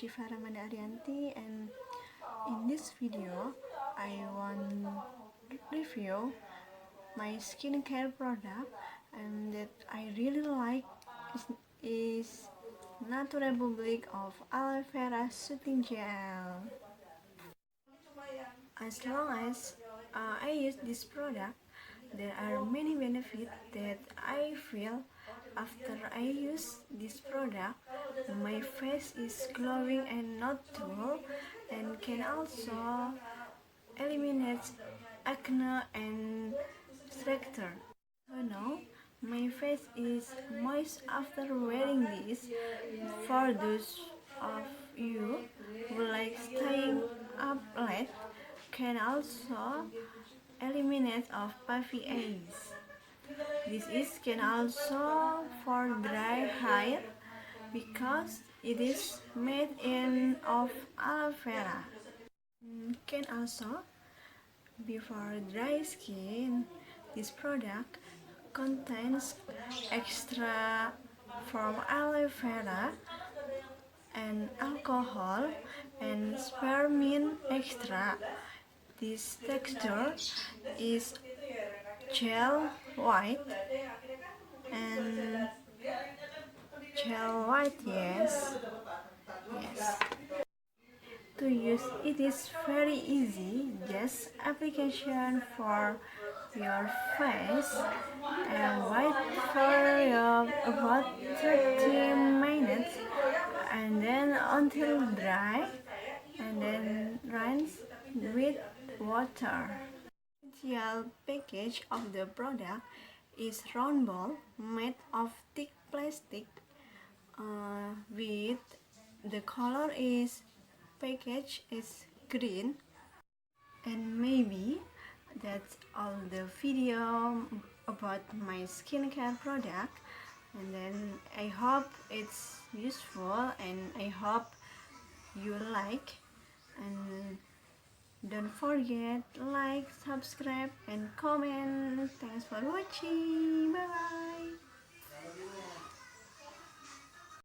Vera and in this video I want to review my skincare product and that I really like is Republik of Aloe Vera Soothing Gel. As long as I use this product, there are many benefits that I feel after I use this product. My face is glowing and not dull, and can also eliminate acne and structure. So now my face is moist after wearing this. For those of you who like staying up late, can also eliminate of puffy eyes. This is can also for dry hair because it is made in of aloe vera. Can also be for dry skin. This product contains extra from aloe vera and alcohol and spearmint extra. This texture is gel white and yes. To use it is very easy, just application for your face and wait for about 30 minutes and then until dry and then rinse with water. The package of the product is round ball made of thick plastic with the color is package is green. And maybe that's all the video about my skincare product, and then I hope it's useful and I hope you like, and don't forget like, subscribe and comment. Thanks for watching. Bye bye.